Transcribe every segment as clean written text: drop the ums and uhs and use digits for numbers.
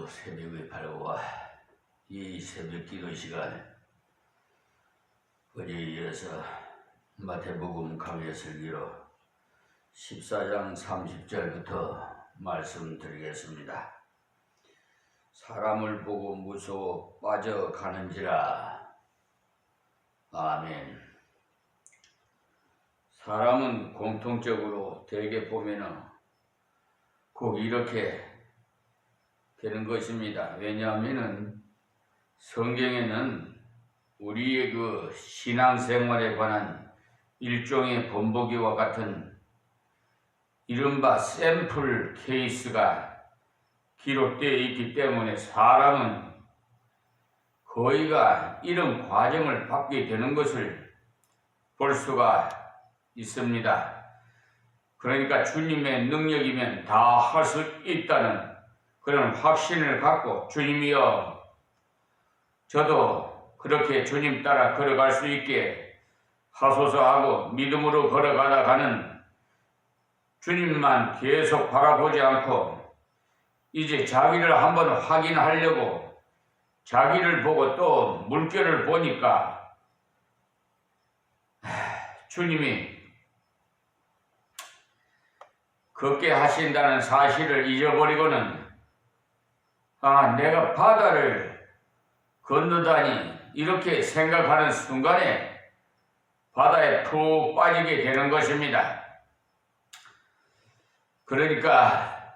오늘도 새벽의 밝고 이 새벽 기도 시간 어제에 이어서 마태복음 강해설기로 14장 30절부터 말씀드리겠습니다. 사람을 보고 무서워 빠져가는지라. 아멘. 사람은 공통적으로 대개 보면은 꼭 이렇게 되는 것입니다. 왜냐하면은 성경에는 우리의 그 신앙생활에 관한 일종의 본보기와 같은 이른바 샘플 케이스가 기록되어 있기 때문에 사람은 거의가 이런 과정을 받게 되는 것을 볼 수가 있습니다. 그러니까 주님의 능력이면 다 할 수 있다는 그런 확신을 갖고 주님이여 저도 그렇게 주님 따라 걸어갈 수 있게 하소서 하고 믿음으로 걸어가다가는 주님만 계속 바라보지 않고 이제 자기를 한번 확인하려고 자기를 보고 또 물결을 보니까 주님이 걷게 하신다는 사실을 잊어버리고는 내가 바다를 건너다니 이렇게 생각하는 순간에 바다에 푹 빠지게 되는 것입니다. 그러니까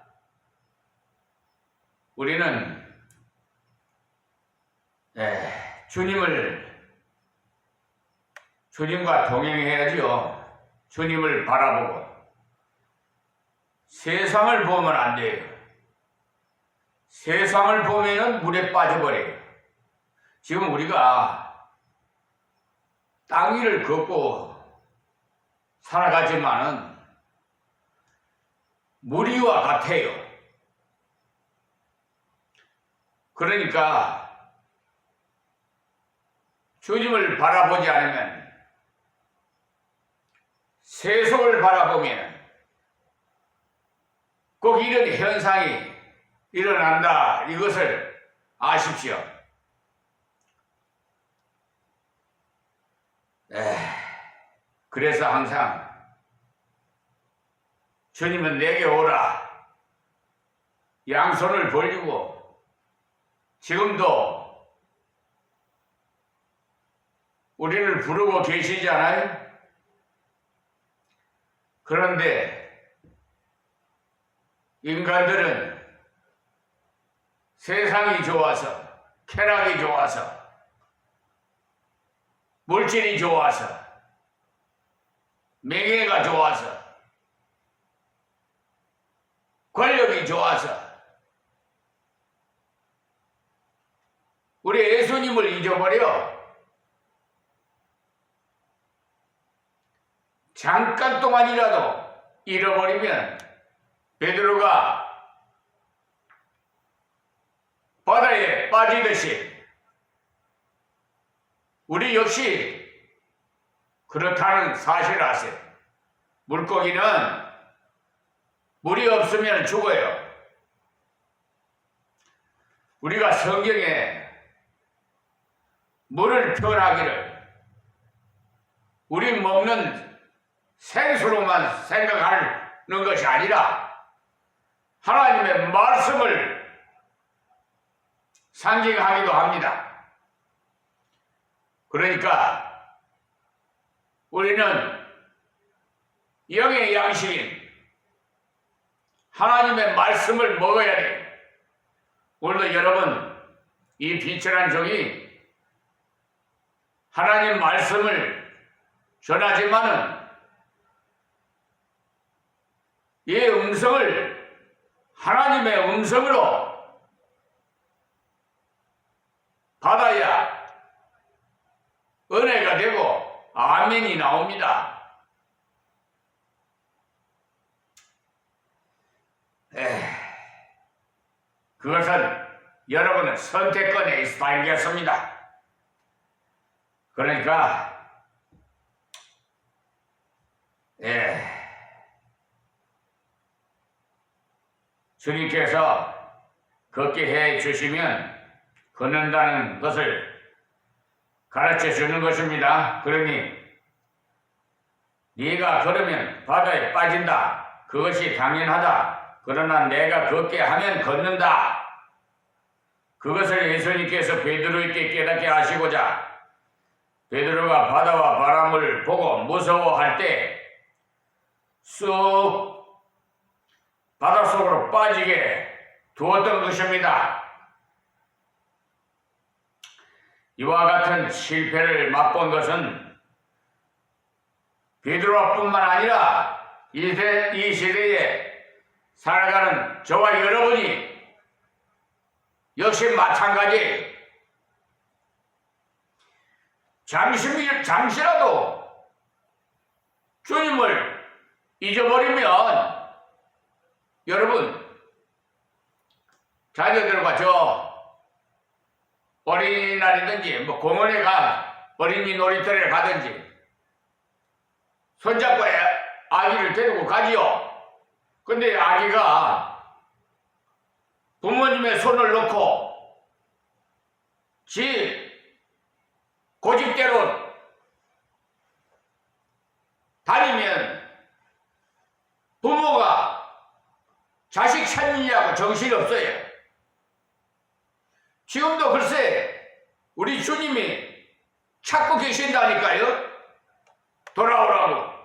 우리는 주님과 동행해야지요. 주님을 바라보고 세상을 보면 안 돼요. 세상을 보면은 물에 빠져버려요. 지금 우리가 땅 위를 걷고 살아가지만은 물 위와 같아요. 그러니까 주님을 바라보지 않으면 세속을 바라보면 꼭 이런 현상이 일어난다. 이것을 아십시오. 그래서 항상 주님은 내게 오라. 양손을 벌리고 지금도 우리를 부르고 계시잖아요. 그런데 인간들은 세상이 좋아서, 쾌락이 좋아서, 물질이 좋아서, 명예가 좋아서, 권력이 좋아서 우리 예수님을 잊어버려. 잠깐 동안이라도 잃어버리면 베드로가 바다에 빠지듯이 우리 역시 그렇다는 사실을 아세요. 물고기는 물이 없으면 죽어요. 우리가 성경에 물을 표현하기를 우리 먹는 생수로만 생각하는 것이 아니라 하나님의 말씀을 상징하기도 합니다. 그러니까 우리는 영의 양식인 하나님의 말씀을 먹어야 돼요. 오늘도 여러분 이 비천한 종이 하나님 말씀을 전하지만은 이 음성을 하나님의 음성으로 받아야 은혜가 되고 아멘이 나옵니다. 그것은 여러분의 선택권에 달렸습니다. 그러니까 주님께서 걷게 해 주시면 걷는다는 것을 가르쳐 주는 것입니다. 그러니 네가 걸으면 바다에 빠진다. 그것이 당연하다. 그러나 내가 걷게 하면 걷는다. 그것을 예수님께서 베드로에게 깨닫게 하시고자 베드로가 바다와 바람을 보고 무서워할 때 쑥 바닷속으로 빠지게 두었던 것입니다. 이와 같은 실패를 맛본 것은 베드로뿐만 아니라 이 시대에 살아가는 저와 여러분이 역시 마찬가지예요. 잠시라도 주님을 잊어버리면 여러분 자녀들과 저 어린이날이든지 뭐 공원에 어린이 놀이터에 가든지 손잡고 아기를 데리고 가지요. 근데 아기가 부모님의 손을 놓고 지 고집대로 다니면 부모가 자식 찾느냐고 정신이 없어요. 지금도 글쎄 우리 주님이 찾고 계신다니까요. 돌아오라고.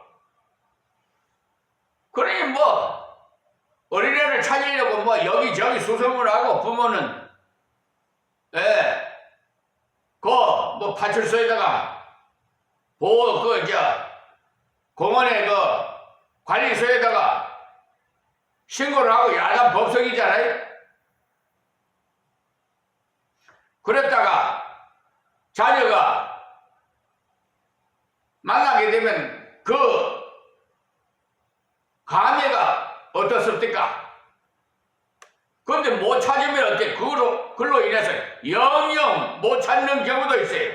그러니 뭐 어린애를 찾으려고 뭐 여기저기 수소문을 하고 부모는 뭐 파출소에다가 공원에 관리소에다가 신고를 하고 야단 법석이잖아요. 그랬다가 자녀가 만나게 되면 그 감회가 어떻습니까? 그런데 못 찾으면 어때? 그걸로 인해서 영영 못 찾는 경우도 있어요.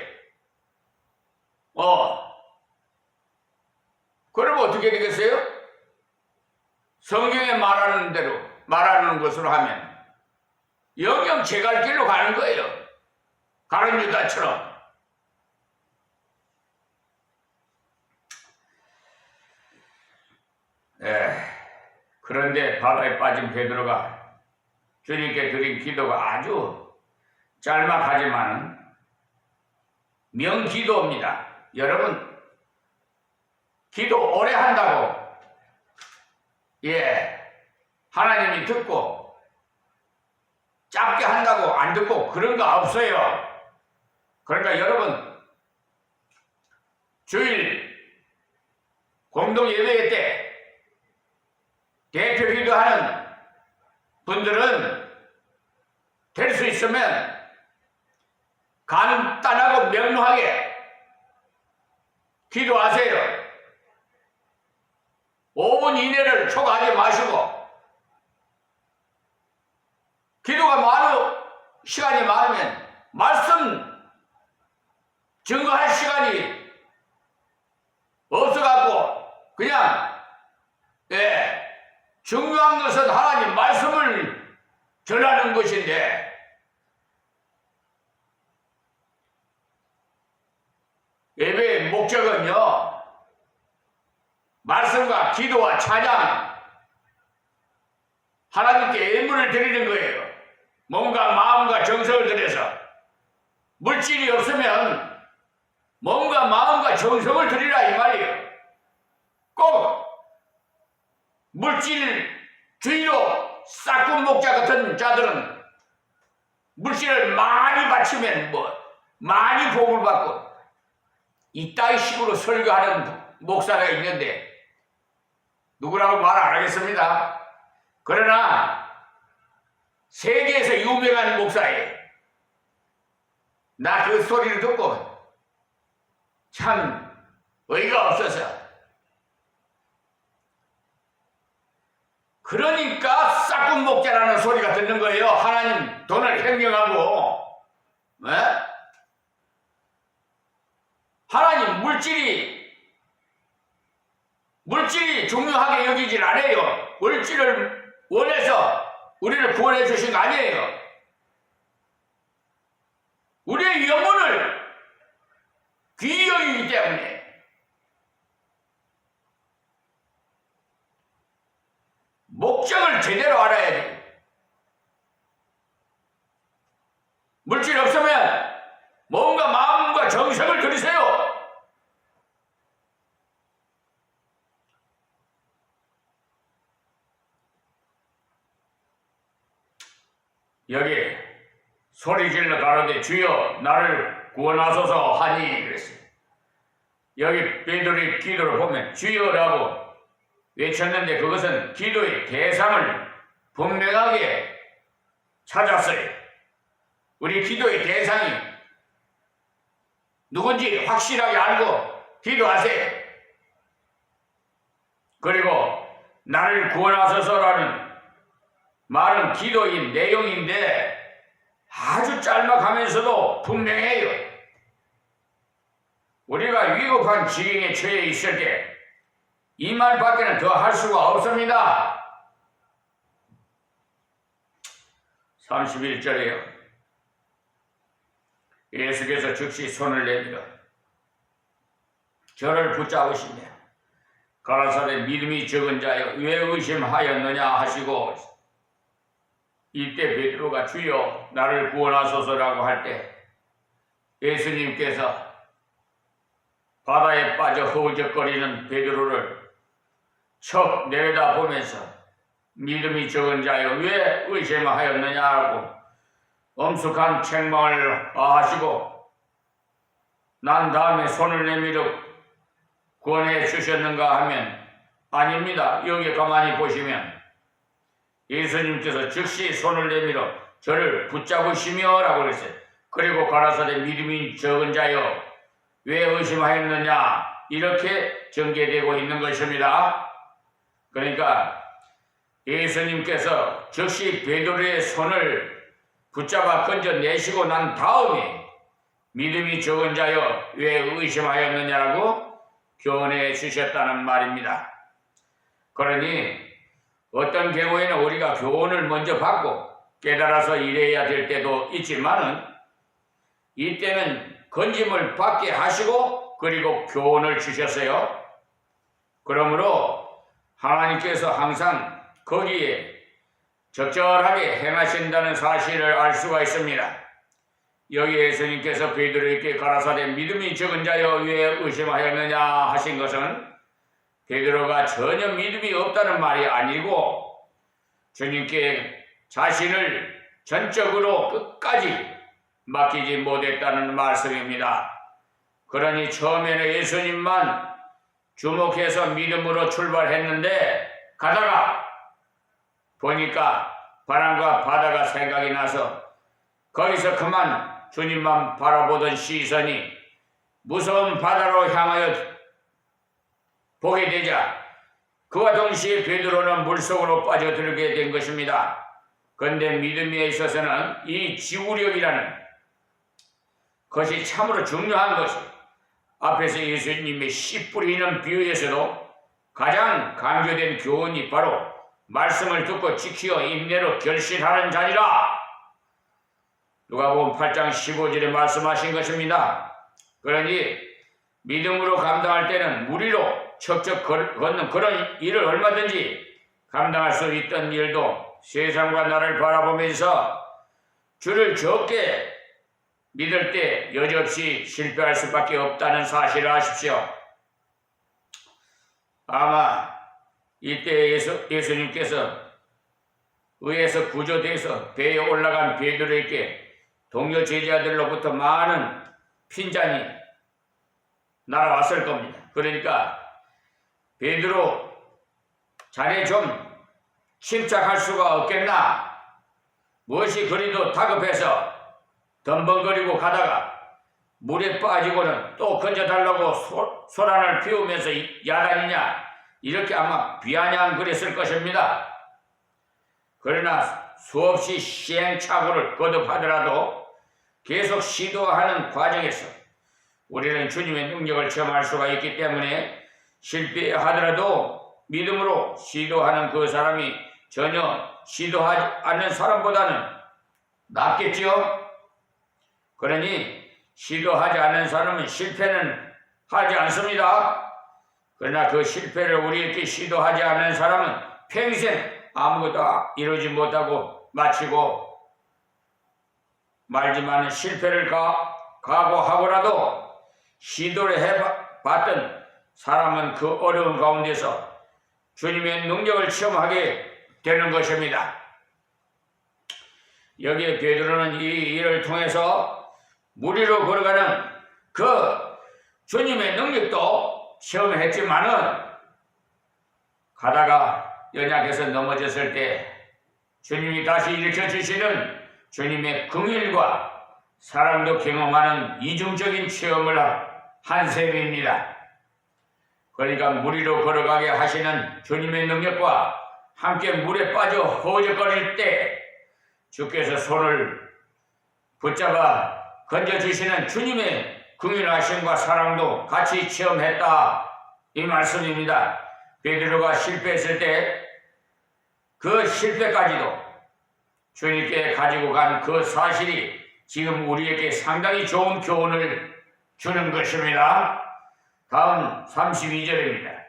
그러면 어떻게 되겠어요? 성경에 말하는 대로 말하는 것으로 하면 영영 제갈 길로 가는 거예요. 가룟 유다처럼. 그런데 바다에 빠진 베드로가 주님께 드린 기도가 아주 짤막하지만 명기도입니다. 여러분 기도 오래 한다고 하나님이 듣고 짧게 한다고 안 듣고 그런 거 없어요. 그러니까 여러분 주일 공동 예배 때 대표 기도하는 분들은 될 수 있으면 간단하고 명료하게 기도하세요. 5분 이내를 초과하지 마시고 시간이 많으면 말씀 증거할 시간이 없어갖고 그냥 중요한 것은 하나님 말씀을 전하는 것인데 예배의 목적은요 말씀과 기도와 찬양 하나님께 예물을 드리는 거예요. 몸과 마음과 정성을 들여서 물질이 없으면 몸과 마음과 정성을 드리라 이 말이에요. 꼭 물질주의로 싹군 목자 같은 자들은 물질을 많이 바치면 많이 복을 받고 이따위 식으로 설교하는 목사가 있는데 누구라고 말 안 하겠습니다. 그러나 세계에서 유명한 목사예요. 나 그 소리를 듣고 참 어이가 없어서 그러니까 싹군 목자라는 소리가 듣는 거예요. 하나님 돈을 횡령하고 하나님 물질이 중요하게 여기질 않아요. 물질을 원해서 우리를 구원해 주신 거 아니에요. 우리의 영혼을 귀히 여기기 때문에 목적을 제대로 알아야 돼. 물질 없으면 뭔가 마음과 정성을 들이세요. 여기 소리질러 가로되 주여 나를 구원하소서 하니 그랬어요. 여기 베드로의 기도를 보면 주여라고 외쳤는데 그것은 기도의 대상을 분명하게 찾았어요. 우리 기도의 대상이 누군지 확실하게 알고 기도하세요. 그리고 나를 구원하소서라는 말은 기도의 내용인데 아주 짤막하면서도 분명해요. 우리가 위급한 지경에 처해 있을 때 이 말밖에는 더 할 수가 없습니다. 31절에요. 예수께서 즉시 손을 내밀어 저를 붙잡으시며 가라사대 믿음이 적은 자여 왜 의심하였느냐 하시고, 이때 베드로가 주여 나를 구원하소서라고 할 때 예수님께서 바다에 빠져 허우적거리는 베드로를 척 내려다보면서 믿음이 적은 자여 왜 의심하였느냐고 엄숙한 책망을 하시고 난 다음에 손을 내밀어 구원해 주셨는가 하면 아닙니다. 여기 가만히 보시면 예수님께서 즉시 손을 내밀어 저를 붙잡으시며 라고 그랬어요. 그리고 가라사대 믿음이 적은 자여 왜 의심하였느냐 이렇게 전개되고 있는 것입니다. 그러니까 예수님께서 즉시 베드로의 손을 붙잡아 건져내시고 난 다음에 믿음이 적은 자여 왜 의심하였느냐라고 교훈해 주셨다는 말입니다. 그러니 어떤 경우에는 우리가 교훈을 먼저 받고 깨달아서 일해야 될 때도 있지만은 이때는 건짐을 받게 하시고 그리고 교훈을 주셨어요. 그러므로 하나님께서 항상 거기에 적절하게 행하신다는 사실을 알 수가 있습니다. 여기 예수님께서 베드로에게 가라사대 믿음이 적은 자여 왜 의심하였느냐 하신 것은 베드로가 전혀 믿음이 없다는 말이 아니고 주님께 자신을 전적으로 끝까지 맡기지 못했다는 말씀입니다. 그러니 처음에는 예수님만 주목해서 믿음으로 출발했는데 가다가 보니까 바람과 바다가 생각이 나서 거기서 그만 주님만 바라보던 시선이 무서운 바다로 향하여 보게 되자 그와 동시에 베드로는 물속으로 빠져들게 된 것입니다. 그런데 믿음에 있어서는 이 지구력이라는 것이 참으로 중요한 것이 앞에서 예수님의 씨 뿌리는 비유에서도 가장 강조된 교훈이 바로 말씀을 듣고 지키어 인내로 결실하는 자니라. 누가복음 8장 15절에 말씀하신 것입니다. 그러니 믿음으로 감당할 때는 무리로 척척 걷는 그런 일을 얼마든지 감당할 수 있던 일도 세상과 나를 바라보면서 주를 적게 믿을 때 여지없이 실패할 수밖에 없다는 사실을 아십시오. 아마 이때 예수님께서 의에서 구조돼서 배에 올라간 베드로에게 동료 제자들로부터 많은 핀잔이 날아왔을 겁니다. 그러니까 베드로 자네 좀 침착할 수가 없겠나? 무엇이 그리도 다급해서 덤벙거리고 가다가 물에 빠지고는 또 건져달라고 소란을 피우면서 야단이냐 이렇게 아마 비아냥거렸을 것입니다. 그러나 수없이 시행착오를 거듭하더라도 계속 시도하는 과정에서 우리는 주님의 능력을 체험할 수가 있기 때문에 실패하더라도 믿음으로 시도하는 그 사람이 전혀 시도하지 않는 사람보다는 낫겠지요. 그러니 시도하지 않는 사람은 실패는 하지 않습니다. 그러나 그 실패를 우리에게 시도하지 않는 사람은 평생 아무것도 이루지 못하고 마치고 말지만 실패를 각오하고라도 시도를 해봤던 사람은 그 어려운 가운데서 주님의 능력을 체험하게 되는 것입니다. 여기에 베드로는 이 일을 통해서 물 위로 걸어가는 그 주님의 능력도 체험했지만은 가다가 연약해서 넘어졌을 때 주님이 다시 일으켜 주시는 주님의 긍휼과 사랑도 경험하는 이중적인 체험을 한 셈입니다. 그러니까 물 위로 걸어가게 하시는 주님의 능력과 함께 물에 빠져 허우적거릴 때 주께서 손을 붙잡아 건져주시는 주님의 긍휼하심과 사랑도 같이 체험했다, 이 말씀입니다. 베드로가 실패했을 때 그 실패까지도 주님께 가지고 간 그 사실이 지금 우리에게 상당히 좋은 교훈을 주는 것입니다. 다음 32절입니다.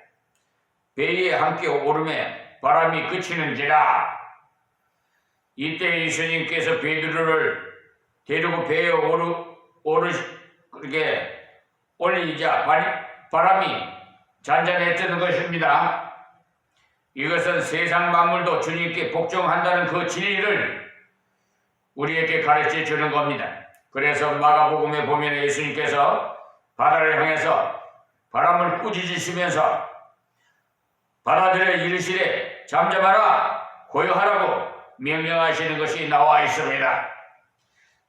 배에 함께 오름에 바람이 그치는지라. 이때 예수님께서 베드로를 데리고 배에 그렇게 올리자 바람이 잔잔해지는 것입니다. 이것은 세상 만물도 주님께 복종한다는 그 진리를 우리에게 가르쳐 주는 겁니다. 그래서 마가복음에 보면 예수님께서 바다를 향해서 바람을 꾸짖으시면서 바다들을 이르시되 잠잠하라 고요하라고 명령하시는 것이 나와 있습니다.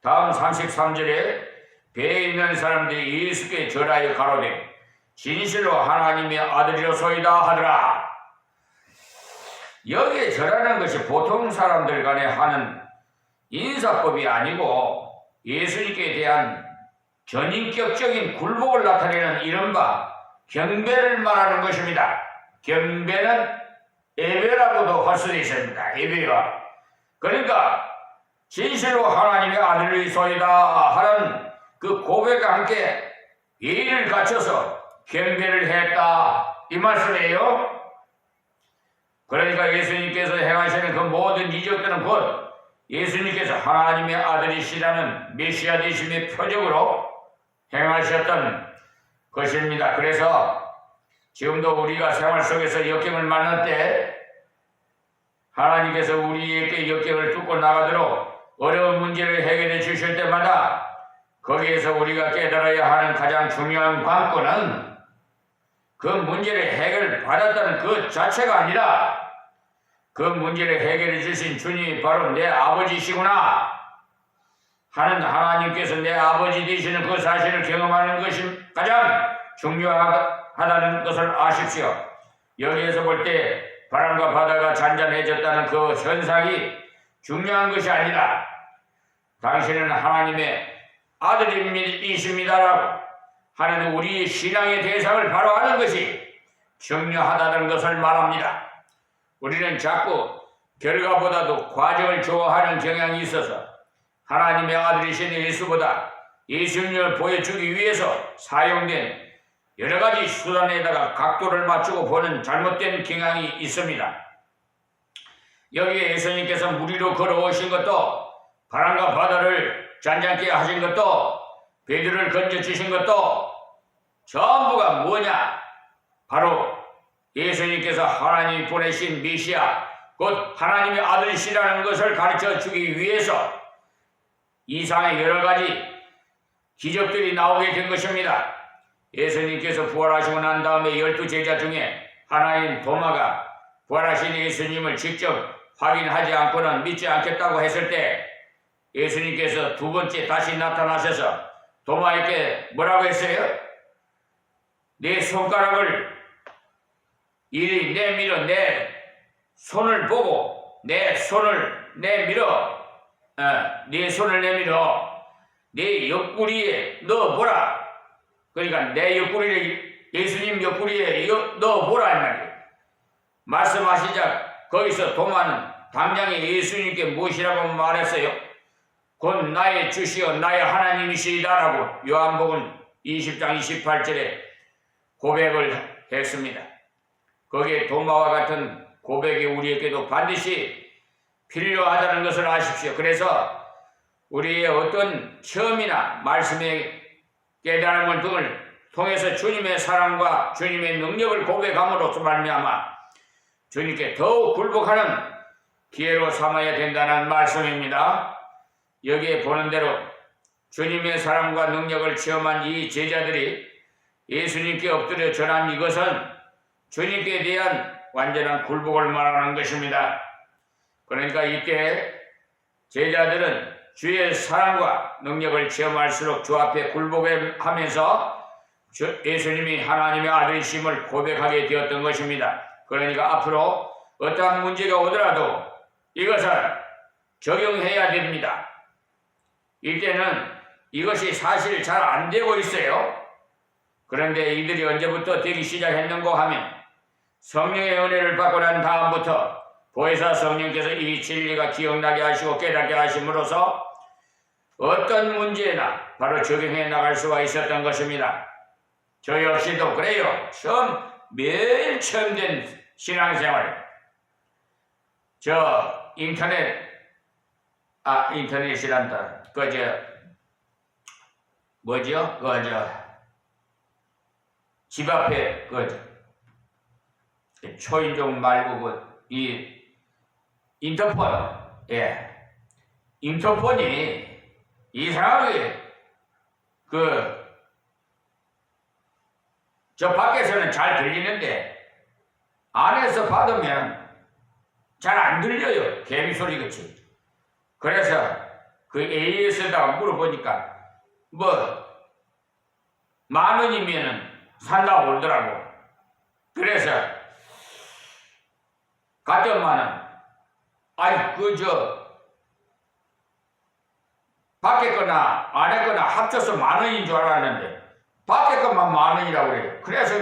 다음 33절에 배에 있는 사람들이 예수께 절하여 가로되 진실로 하나님의 아들이로소이다 하더라. 여기에 절하는 것이 보통 사람들 간에 하는 인사법이 아니고 예수님께 대한 전인격적인 굴복을 나타내는 이른바 경배를 말하는 것입니다. 경배는 예배라고도 할 수도 있습니다. 예배가. 그러니까 진실로 하나님의 아들이소이다 하는 그 고백과 함께 예의를 갖춰서 경배를 했다, 이 말씀이에요. 그러니까 예수님께서 행하시는 그 모든 이적들은 곧 예수님께서 하나님의 아들이시라는 메시아 되심의 표적으로 행하셨던 것입니다. 그래서 지금도 우리가 생활 속에서 역경을 만날 때 하나님께서 우리에게 역경을 뚫고 나가도록 어려운 문제를 해결해 주실 때마다 거기에서 우리가 깨달아야 하는 가장 중요한 관건은 그 문제를 해결받았다는 그 자체가 아니라 그 문제를 해결해 주신 주님이 바로 내 아버지시구나 하는 하나님께서 내 아버지 되시는 그 사실을 경험하는 것이 가장 중요하다는 것을 아십시오. 여기에서 볼 때 바람과 바다가 잔잔해졌다는 그 현상이 중요한 것이 아니라 당신은 하나님의 아들이십니다라고 하는 우리의 신앙의 대상을 바로 아는 것이 중요하다는 것을 말합니다. 우리는 자꾸 결과보다도 과정을 좋아하는 경향이 있어서 하나님의 아들이신 예수보다 예수님을 보여주기 위해서 사용된 여러 가지 수단에다가 각도를 맞추고 보는 잘못된 경향이 있습니다. 여기에 예수님께서 물 위로 걸어오신 것도 바람과 바다를 잔잔케 하신 것도 베드로를 건져주신 것도 전부가 뭐냐? 바로 예수님께서 하나님이 보내신 메시아 곧 하나님의 아들이시라는 것을 가르쳐 주기 위해서 이상의 여러 가지 기적들이 나오게 된 것입니다. 예수님께서 부활하시고 난 다음에 12제자 중에 하나인 도마가 부활하신 예수님을 직접 확인하지 않고는 믿지 않겠다고 했을 때 예수님께서 두 번째 다시 나타나셔서 도마에게 뭐라고 했어요? 내 손가락을 이리 내밀어 내 손을 보고 내 손을 내밀어 내 손을 내밀어 내 옆구리에 넣어보라. 그러니까 내 옆구리를 예수님 옆구리에 넣어보라 이 말이에요. 말씀하시자 거기서 도마는 당장에 예수님께 무엇이라고 말했어요? 곧 나의 주시어 나의 하나님이시다라고 요한복음 20장 28절에 고백을 했습니다. 거기에 도마와 같은 고백이 우리에게도 반드시 필요하다는 것을 아십시오. 그래서 우리의 어떤 체험이나 말씀의 깨달음을 등을 통해서 주님의 사랑과 주님의 능력을 고백함으로써 말미암아 주님께 더욱 굴복하는 기회로 삼아야 된다는 말씀입니다. 여기에 보는 대로 주님의 사랑과 능력을 체험한 이 제자들이 예수님께 엎드려 전한 이것은 주님께 대한 완전한 굴복을 말하는 것입니다. 그러니까 이때 제자들은 주의 사랑과 능력을 체험할수록 주 앞에 굴복하면서 예수님이 하나님의 아들이심을 고백하게 되었던 것입니다. 그러니까 앞으로 어떠한 문제가 오더라도 이것을 적용해야 됩니다. 이때는 이것이 사실 잘 안 되고 있어요. 그런데 이들이 언제부터 되기 시작했는고 하면 성령의 은혜를 받고 난 다음부터 보혜사 성령께서 이 진리가 기억나게 하시고 깨닫게 하심으로써 어떤 문제나 바로 적용해 나갈 수가 있었던 것입니다. 저 역시도 그래요. 매일 처음 된 신앙생활. 저 인터넷이란다. 집 앞에 초인종 말고 이 인터폰, 인터폰이 이상하게 저 밖에서는 잘 들리는데 안에서 받으면 잘 안 들려요. 개미 소리 같이. 그래서 그 AS에다가 물어보니까 10,000원이면은 산다고 그러더라고. 그래서 갔더만은 밖에 거나 안에 거나 합쳐서 10,000원인 줄 알았는데 밖에 것만 10,000원이라고 그래요. 그래서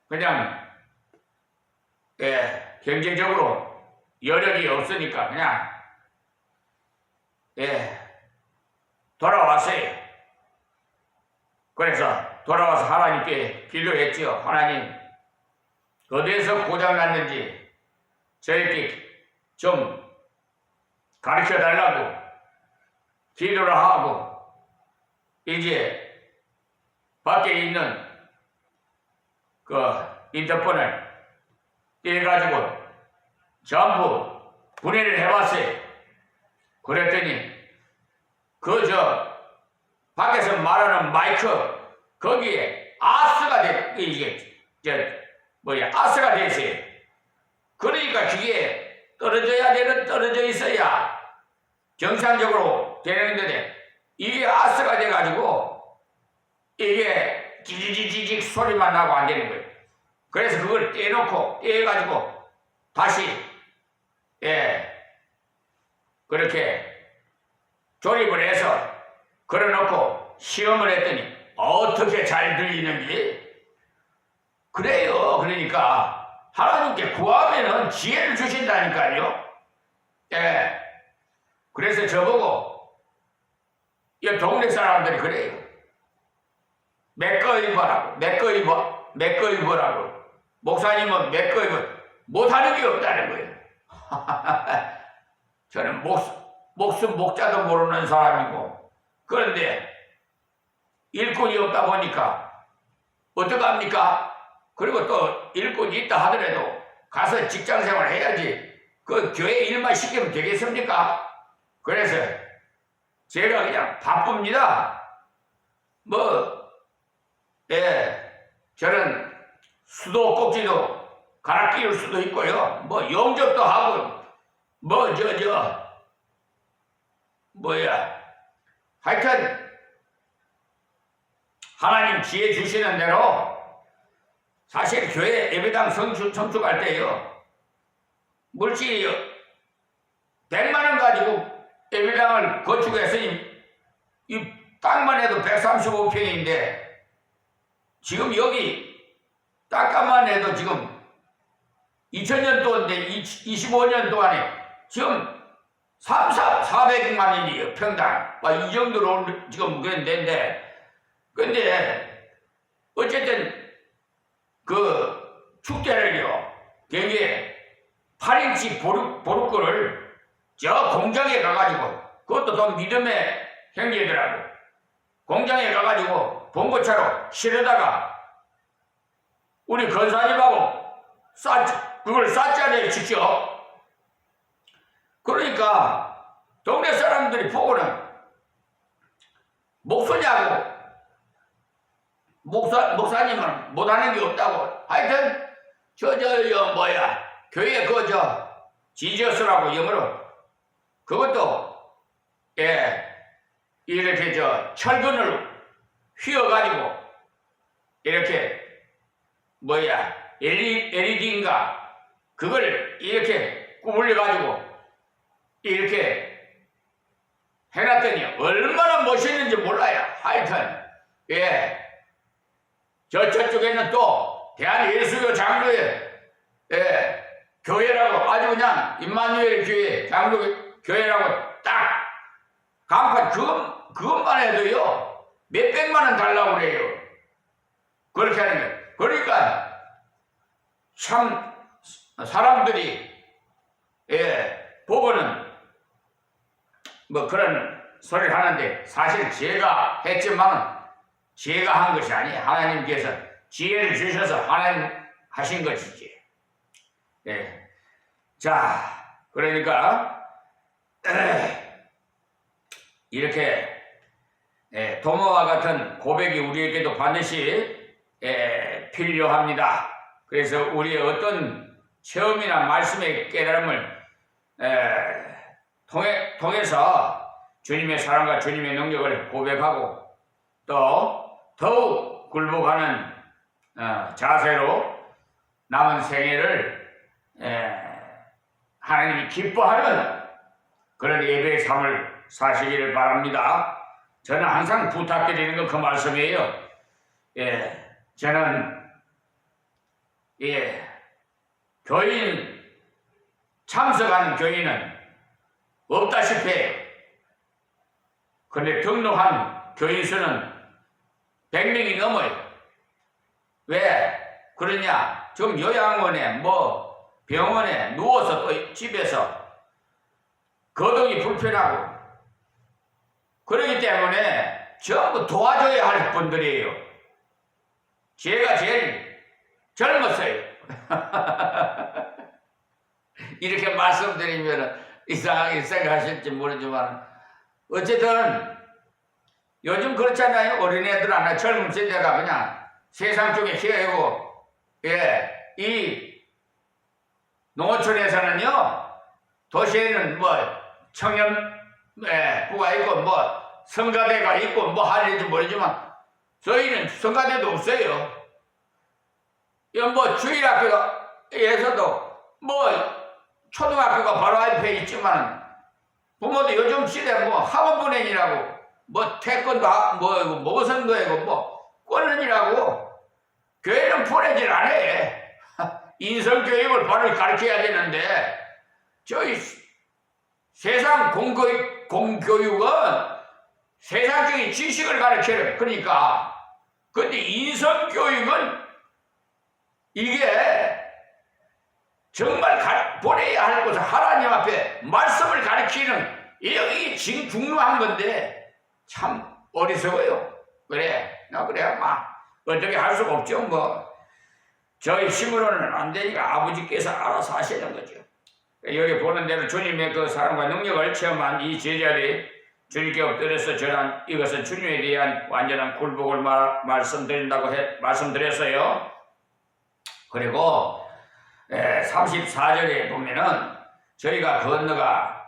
그냥 경제적으로 여력이 없으니까 그냥 돌아왔어요. 그래서 돌아와서 하나님께 기도했지요. 하나님, 어디에서 고장났는지 저에게 좀 가르쳐 달라고 기도를 하고 이제 밖에 있는 인터폰을 떼가지고 전부 분해를 해봤어요. 그랬더니 밖에서 말하는 마이크 거기에 아스가 아스가 됐어요. 그러니까 그게 떨어져 있어야 정상적으로 되는데 이게 아스가 돼가지고 이게 지지지직 소리만 나고 안 되는 거예요. 그래서 그걸 떼가지고 다시 그렇게 조립을 해서 걸어놓고 시험을 했더니 어떻게 잘 들리는지. 그래요. 그러니까 하나님께 구하면은 지혜를 주신다니까요. 그래서 저보고 이 동네 사람들이 그래요. 맥거이버라고. 목사님은 맥거이버 못하는 게 없다는 거예요. 저는 목숨 목자도 모르는 사람이고, 그런데 일꾼이 없다 보니까 어떡합니까? 그리고 또 일꾼이 있다 하더라도 가서 직장생활 해야지 그 교회 일만 시키면 되겠습니까? 그래서 제가 그냥 바쁩니다. 저는 수도 꼭지도 갈아 끼울 수도 있고요. 영접도 하고 하여튼 하나님 지혜 주시는 대로 사실 교회 예배당 성축할 때요, 물질이 100만원 가지고 예배당을 건축했으니 이 땅만 해도 135평인데 지금 여기 땅값만 해도 지금 2000년 동안인데 25년 동안에 지금 400만이요 평당. 이 정도로 지금 그런데 근데 어쨌든 그 축제를요 경기에 8인치 보루거를 저 공장에 가가지고, 그것도 또 믿음의 형제더라고, 공장에 가가지고 봉고차로 실어다가 우리 건사님하고 그걸 쌌잖아요 직접. 그러니까 동네 사람들이 보고는 목소냐고, 목사님은 못하는 게 없다고. 하여튼 교회 지저스라고 영어로, 그것도 이렇게 철근을 휘어가지고 이렇게 LED인가 그걸 이렇게 구불려가지고 이렇게 해놨더니 얼마나 멋있는지 몰라요. 하여튼 저쪽에는 또 대한예수교 장로회 교회라고, 아주 그냥 임마누엘 교회 장로 교회라고 딱 간판 그것만 해도요 몇백만 원 달라고 그래요. 그렇게 하는 거예요. 그러니까 참 사람들이 보고는 그런 소리를 하는데, 사실 제가 했지만 제가 한 것이 아니에요. 하나님께서 지혜를 주셔서 하나님 하신 것이지. 자, 그러니까 이렇게 도모와 같은 고백이 우리에게도 반드시 필요합니다. 그래서 우리의 어떤 체험이나 말씀의 깨달음을 통해서 주님의 사랑과 주님의 능력을 고백하고, 또 더욱 굴복하는 자세로 남은 생애를 하나님이 기뻐하는 그런 예배의 삶을 사시기를 바랍니다. 저는 항상 부탁드리는 건 그 말씀이에요. 저는 교인 참석하는 교인은 없다시피 해요. 그런데 등록한 교인 수는 100명이 넘어요. 왜 그러냐? 지금 요양원에 병원에 누워서 또 집에서 거동이 불편하고 그러기 때문에 전부 도와줘야 할 분들이에요. 제가 제일 젊었어요. 이렇게 말씀드리면 이상하게 생각하실지 모르지만 어쨌든 요즘 그렇잖아요. 어린애들 하나 젊은 세대가 그냥 세상 쪽에 기어오고, 이 농어촌에서는요 도시에는 청년부가 있고 성가대가 있고 하는지 모르지만 저희는 성가대도 없어요. 주일학교에서도 초등학교가 바로 앞에 있지만 부모도 요즘 시대 학원 보내니라고 태권도 모선도 하고 꼴른이라고 교회는 보내질 않아. 인성교육을 바로 가르쳐야 되는데 저희 세상 공교육은 세상적인 지식을 가르쳐요. 그러니까 근데 인성교육은 이게 정말 보내야 할 것은 하나님 앞에 말씀을 가르치는 이게 중요한 건데 참 어리석어요. 그래 어떻게 할 수가 없죠. 저희 힘으로는 안 되니까 아버지께서 알아서 하시는 거죠. 여기 보는 대로 주님의 그 사랑과 능력을 체험한 이 제자들이 주님께 엎드려서 전한 이것은 주님에 대한 완전한 굴복을 말씀드린다고 말씀드렸어요. 그리고 34절에 보면은 저희가 건너가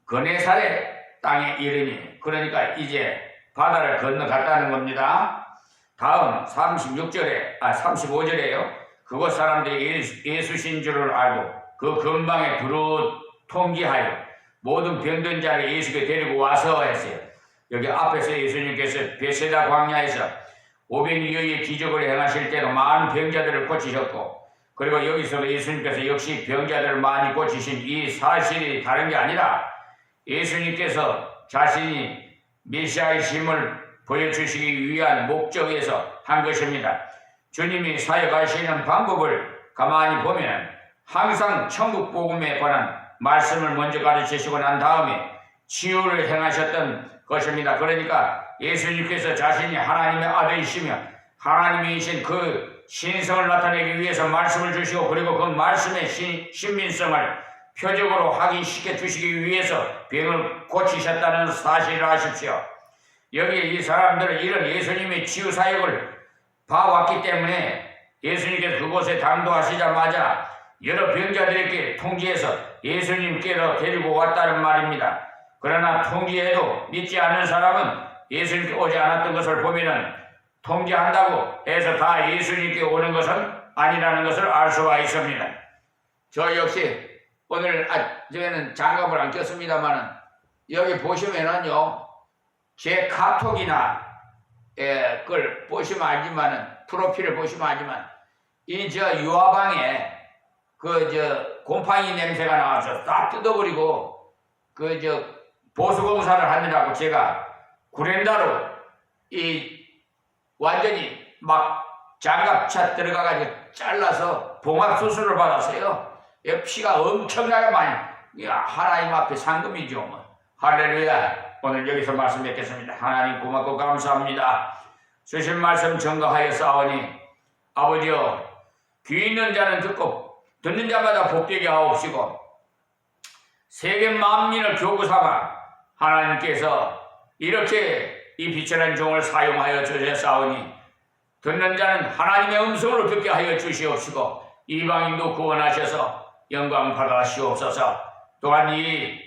그네사렛 땅에 이르니, 그러니까 이제 바다를 건너갔다는 겁니다. 다음 35절에요. 그곳 사람들이 예수신 줄을 알고 그 근방에 두루 통기하여 모든 병든 자를 예수께 데리고 와서 했어요. 여기 앞에서 예수님께서 베세다 광야에서 500여의 기적을 행하실 때도 많은 병자들을 고치셨고 그리고 여기서도 예수님께서 역시 병자들을 많이 고치신 이 사실이 다른 게 아니라 예수님께서 자신이 메시아이심을 보여주시기 위한 목적에서 한 것입니다. 주님이 사역하시는 방법을 가만히 보면 항상 천국 복음에 관한 말씀을 먼저 가르치시고 난 다음에 치유를 행하셨던 것입니다. 그러니까 예수님께서 자신이 하나님의 아들이시며 하나님이신 그 신성을 나타내기 위해서 말씀을 주시고 그리고 그 말씀의 신민성을 표적으로 확인시켜 주시기 위해서 병을 고치셨다는 사실을 아십시오. 여기에 이 사람들은 이런 예수님의 치유 사역을 봐왔기 때문에 예수님께서 그곳에 당도하시자마자 여러 병자들에게 통지해서 예수님께로 데리고 왔다는 말입니다. 그러나 통지해도 믿지 않는 사람은 예수님께 오지 않았던 것을 보면은 통지한다고 해서 다 예수님께 오는 것은 아니라는 것을 알 수가 있습니다. 저 역시 오늘 저희는 장갑을 안 꼈습니다만은 여기 보시면은요 제 카톡이나 그걸 보시면 알지만은 프로필을 보시면 알지만 이 저 유화방에 곰팡이 냄새가 나와서 싹 뜯어버리고 보수공사를 하느라고 제가 구렌다로 완전히 막 장갑차 들어가가지고 잘라서 봉합 수술을 받았어요. 피가 엄청나게 많이 하나님 앞에 상금이죠. 뭐. 할렐루야. 오늘 여기서 말씀 뵙겠습니다. 하나님 고맙고 감사합니다. 주신 말씀 증거하여 싸우니 아버지여 귀 있는 자는 듣고 듣는 자마다 복되게 하옵시고 세계 만민을 교구 삼아 하나님께서 이렇게 이 비천한 종을 사용하여 주셨사오니 듣는 자는 하나님의 음성으로 듣게 하여 주시옵시고 이방인도 구원하셔서 영광 받아시옵소서. 또한 이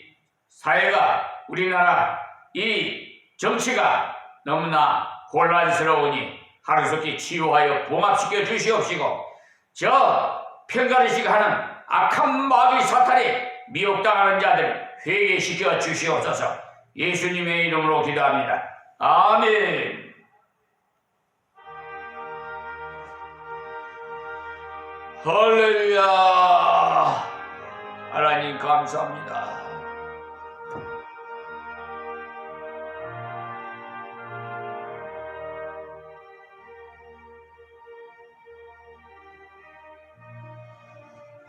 사회가 우리나라 이 정치가 너무나 혼란스러우니 하루속히 치유하여 봉합시켜 주시옵시고 저 편가르식 하는 악한 마귀 사탄이 미혹당하는 자들 회개시켜 주시옵소서. 예수님의 이름으로 기도합니다. 아멘. 할렐루야. 하나님 감사합니다.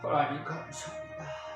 하나님 감사합니다.